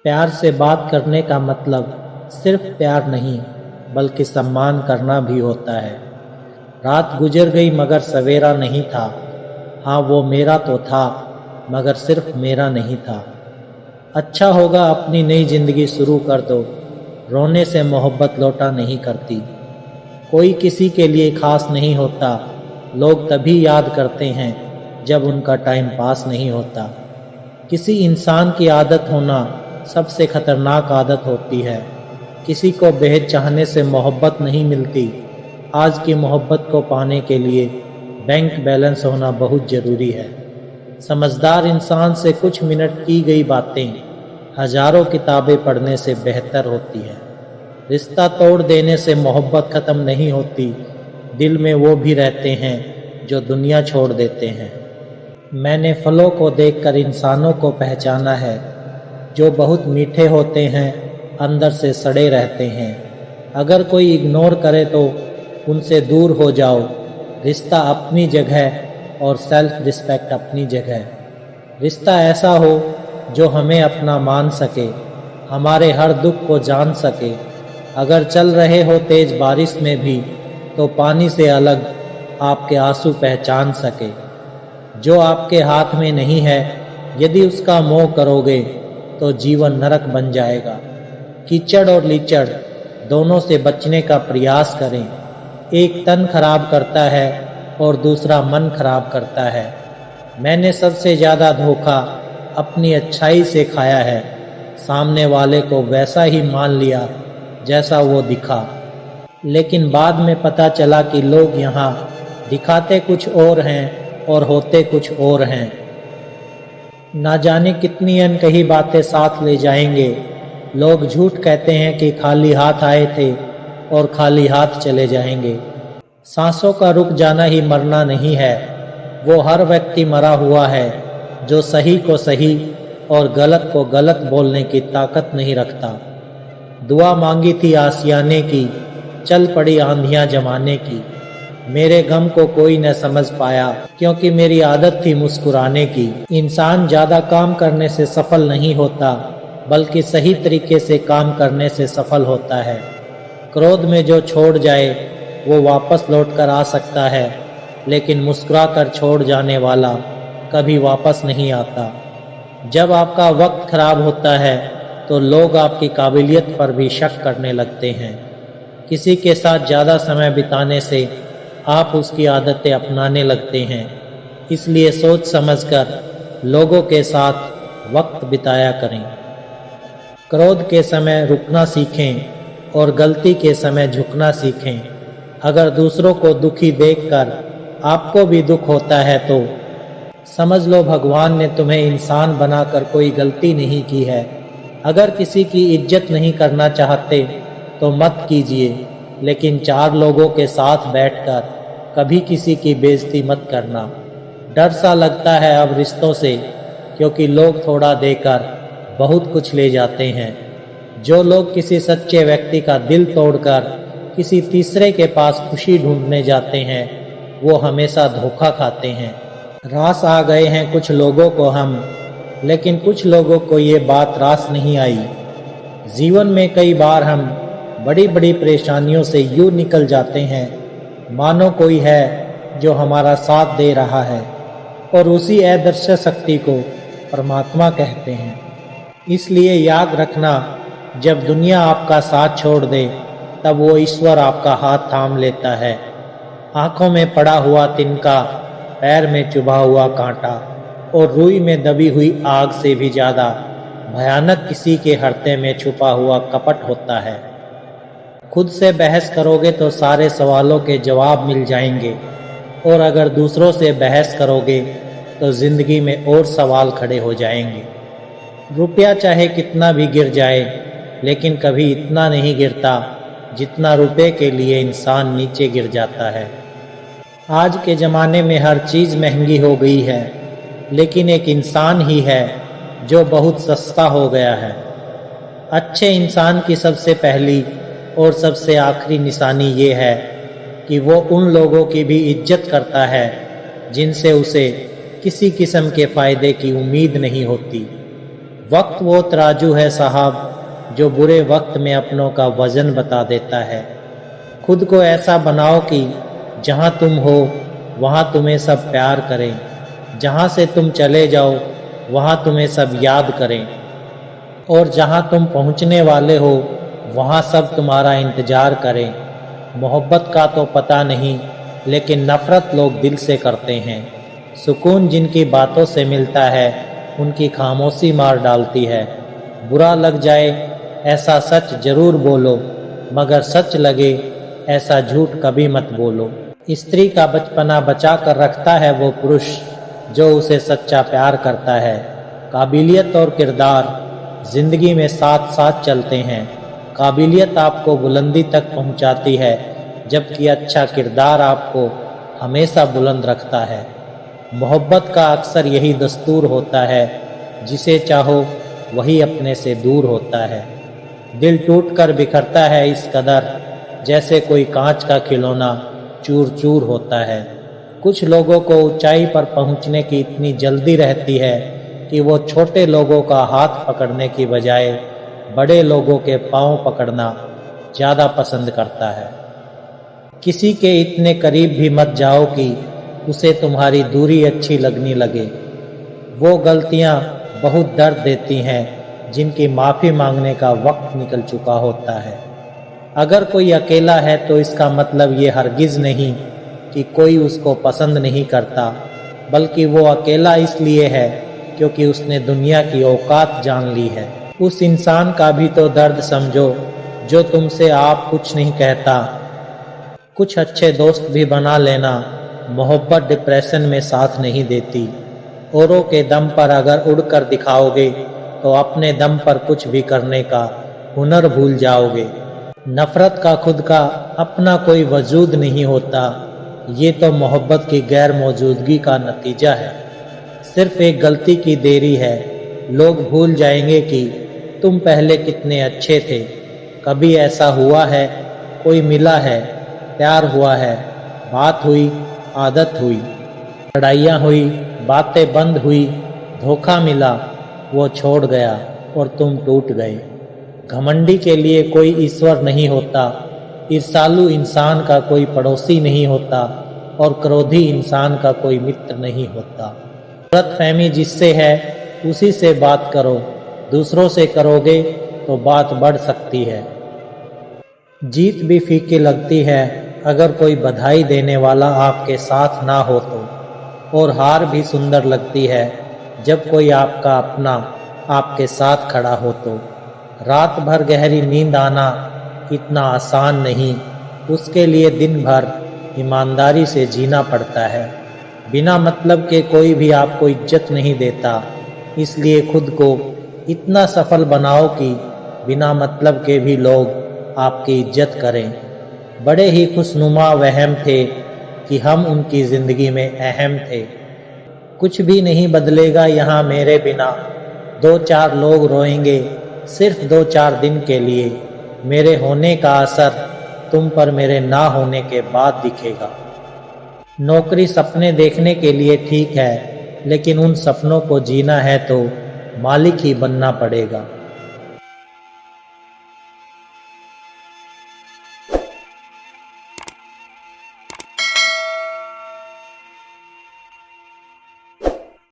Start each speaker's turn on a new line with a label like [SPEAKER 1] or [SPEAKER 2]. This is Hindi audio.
[SPEAKER 1] प्यार से बात करने का मतलब सिर्फ प्यार नहीं बल्कि सम्मान करना भी होता है। रात गुजर गई मगर सवेरा नहीं था। हाँ, वो मेरा तो था मगर सिर्फ मेरा नहीं था। अच्छा होगा अपनी नई जिंदगी शुरू कर दो। रोने से मोहब्बत लौटा नहीं करती। कोई किसी के लिए खास नहीं होता। लोग तभी याद करते हैं जब उनका टाइम पास नहीं होता। किसी इंसान की आदत होना सबसे खतरनाक आदत होती है। किसी को बेहद चाहने से मोहब्बत नहीं मिलती। आज की मोहब्बत को पाने के लिए बैंक बैलेंस होना बहुत ज़रूरी है। समझदार इंसान से कुछ मिनट की गई बातें हजारों किताबें पढ़ने से बेहतर होती है। रिश्ता तोड़ देने से मोहब्बत ख़त्म नहीं होती। दिल में वो भी रहते हैं जो दुनिया छोड़ देते हैं। मैंने फलों को देखकर इंसानों को पहचाना है, जो बहुत मीठे होते हैं अंदर से सड़े रहते हैं। अगर कोई इग्नोर करे तो उनसे दूर हो जाओ। रिश्ता अपनी जगह और सेल्फ रिस्पेक्ट अपनी जगह। रिश्ता ऐसा हो जो हमें अपना मान सके, हमारे हर दुख को जान सके। अगर चल रहे हो तेज बारिश में भी तो पानी से अलग आपके आंसू पहचान सके। जो आपके हाथ में नहीं है, यदि उसका मोह करोगे तो जीवन नरक बन जाएगा। कीचड़ और लीचड़ दोनों से बचने का प्रयास करें। एक तन खराब करता है और दूसरा मन खराब करता है। मैंने सबसे ज़्यादा धोखा अपनी अच्छाई से खाया है। सामने वाले को वैसा ही मान लिया जैसा वो दिखा, लेकिन बाद में पता चला कि लोग यहाँ दिखाते कुछ और हैं और होते कुछ और हैं। ना जाने कितनी अनकही बातें साथ ले जाएंगे। लोग झूठ कहते हैं कि खाली हाथ आए थे और खाली हाथ चले जाएंगे। सांसों का रुक जाना ही मरना नहीं है। वो हर व्यक्ति मरा हुआ है जो सही को सही और गलत को गलत बोलने की ताकत नहीं रखता। दुआ मांगी थी आसियाने की, चल पड़ी आंधियां जमाने की। मेरे गम को कोई न समझ पाया क्योंकि मेरी आदत थी मुस्कुराने की। इंसान ज़्यादा काम करने से सफल नहीं होता बल्कि सही तरीके से काम करने से सफल होता है। क्रोध में जो छोड़ जाए वो वापस लौट कर आ सकता है, लेकिन मुस्कुरा कर छोड़ जाने वाला कभी वापस नहीं आता। जब आपका वक्त खराब होता है तो लोग आपकी काबिलियत पर भी शक करने लगते हैं। किसी के साथ ज़्यादा समय बिताने से आप उसकी आदतें अपनाने लगते हैं। इसलिए सोच समझकर लोगों के साथ वक्त बिताया करें। क्रोध के समय रुकना सीखें और गलती के समय झुकना सीखें। अगर दूसरों को दुखी देखकर आपको भी दुख होता है तो समझ लो भगवान ने तुम्हें इंसान बनाकर कोई गलती नहीं की है। अगर किसी की इज्जत नहीं करना चाहते तो मत कीजिए, लेकिन चार लोगों के साथ बैठकर कभी किसी की बेइज्जती मत करना। डर सा लगता है अब रिश्तों से, क्योंकि लोग थोड़ा देकर बहुत कुछ ले जाते हैं। जो लोग किसी सच्चे व्यक्ति का दिल तोड़कर किसी तीसरे के पास खुशी ढूंढने जाते हैं, वो हमेशा धोखा खाते हैं। रास आ गए हैं कुछ लोगों को हम, लेकिन कुछ लोगों को ये बात रास नहीं आई। जीवन में कई बार हम बड़ी बड़ी परेशानियों से यूँ निकल जाते हैं मानो कोई है जो हमारा साथ दे रहा है, और उसी अदृश्य शक्ति को परमात्मा कहते हैं। इसलिए याद रखना, जब दुनिया आपका साथ छोड़ दे तब वो ईश्वर आपका हाथ थाम लेता है। आँखों में पड़ा हुआ तिनका, पैर में चुभा हुआ कांटा और रुई में दबी हुई आग से भी ज़्यादा भयानक किसी के हृदय में छुपा हुआ कपट होता है। खुद से बहस करोगे तो सारे सवालों के जवाब मिल जाएंगे, और अगर दूसरों से बहस करोगे तो ज़िंदगी में और सवाल खड़े हो जाएंगे। रुपया चाहे कितना भी गिर जाए, लेकिन कभी इतना नहीं गिरता जितना रुपये के लिए इंसान नीचे गिर जाता है। आज के ज़माने में हर चीज़ महंगी हो गई है, लेकिन एक इंसान ही है जो बहुत सस्ता हो गया है। अच्छे इंसान की सबसे पहली और सबसे आखिरी निशानी ये है कि वो उन लोगों की भी इज्जत करता है जिनसे उसे किसी किस्म के फ़ायदे की उम्मीद नहीं होती। वक्त वो तराजू है साहब जो बुरे वक्त में अपनों का वजन बता देता है। खुद को ऐसा बनाओ कि जहाँ तुम हो वहाँ तुम्हें सब प्यार करें, जहाँ से तुम चले जाओ वहाँ तुम्हें सब याद करें, और जहाँ तुम पहुँचने वाले हो वहाँ सब तुम्हारा इंतज़ार करें। मोहब्बत का तो पता नहीं, लेकिन नफ़रत लोग दिल से करते हैं। सुकून जिनकी बातों से मिलता है उनकी खामोशी मार डालती है। बुरा लग जाए ऐसा सच जरूर बोलो, मगर सच लगे ऐसा झूठ कभी मत बोलो। स्त्री का बचपना बचा कर रखता है वो पुरुष जो उसे सच्चा प्यार करता है। काबिलियत और किरदार जिंदगी में साथ साथ चलते हैं। काबिलियत आपको बुलंदी तक पहुंचाती है, जबकि अच्छा किरदार आपको हमेशा बुलंद रखता है। मोहब्बत का अक्सर यही दस्तूर होता है, जिसे चाहो वही अपने से दूर होता है। दिल टूटकर बिखरता है इस कदर, जैसे कोई कांच का खिलौना चूर चूर होता है। कुछ लोगों को ऊंचाई पर पहुंचने की इतनी जल्दी रहती है कि वो छोटे लोगों का हाथ पकड़ने की बजाय बड़े लोगों के पांव पकड़ना ज़्यादा पसंद करता है। किसी के इतने करीब भी मत जाओ कि उसे तुम्हारी दूरी अच्छी लगने लगे। वो गलतियां बहुत दर्द देती हैं जिनकी माफ़ी मांगने का वक्त निकल चुका होता है। अगर कोई अकेला है तो इसका मतलब ये हरगिज़ नहीं कि कोई उसको पसंद नहीं करता, बल्कि वो अकेला इसलिए है क्योंकि उसने दुनिया की औकात जान ली है। उस इंसान का भी तो दर्द समझो जो तुमसे आप कुछ नहीं कहता। कुछ अच्छे दोस्त भी बना लेना, मोहब्बत डिप्रेशन में साथ नहीं देती। औरों के दम पर अगर उड़कर दिखाओगे तो अपने दम पर कुछ भी करने का हुनर भूल जाओगे। नफ़रत का खुद का अपना कोई वजूद नहीं होता, ये तो मोहब्बत की गैर मौजूदगी का नतीजा है। सिर्फ एक गलती की देरी है, लोग भूल जाएंगे कि तुम पहले कितने अच्छे थे। कभी ऐसा हुआ है कोई मिला है, प्यार हुआ है, बात हुई, आदत हुई, लड़ाइयाँ हुई, बातें बंद हुई, धोखा मिला, वो छोड़ गया और तुम टूट गए। घमंडी के लिए कोई ईश्वर नहीं होता, ईर्ष्यालु इंसान का कोई पड़ोसी नहीं होता, और क्रोधी इंसान का कोई मित्र नहीं होता। गलतफहमी जिससे है उसी से बात करो, दूसरों से करोगे तो बात बढ़ सकती है। जीत भी फीकी लगती है अगर कोई बधाई देने वाला आपके साथ ना हो तो, और हार भी सुंदर लगती है जब कोई आपका अपना आपके साथ खड़ा हो तो। रात भर गहरी नींद आना इतना आसान नहीं, उसके लिए दिन भर ईमानदारी से जीना पड़ता है। बिना मतलब के कोई भी आपको इज्जत नहीं देता, इसलिए खुद को इतना सफल बनाओ कि बिना मतलब के भी लोग आपकी इज्जत करें। बड़े ही खुशनुमा वहम थे कि हम उनकी ज़िंदगी में अहम थे। कुछ भी नहीं बदलेगा यहाँ मेरे बिना, दो चार लोग रोएंगे सिर्फ 2-4 दिन के लिए। मेरे होने का असर तुम पर मेरे ना होने के बाद दिखेगा। नौकरी सपने देखने के लिए ठीक है, लेकिन उन सपनों को जीना है तो मालिक ही बनना पड़ेगा।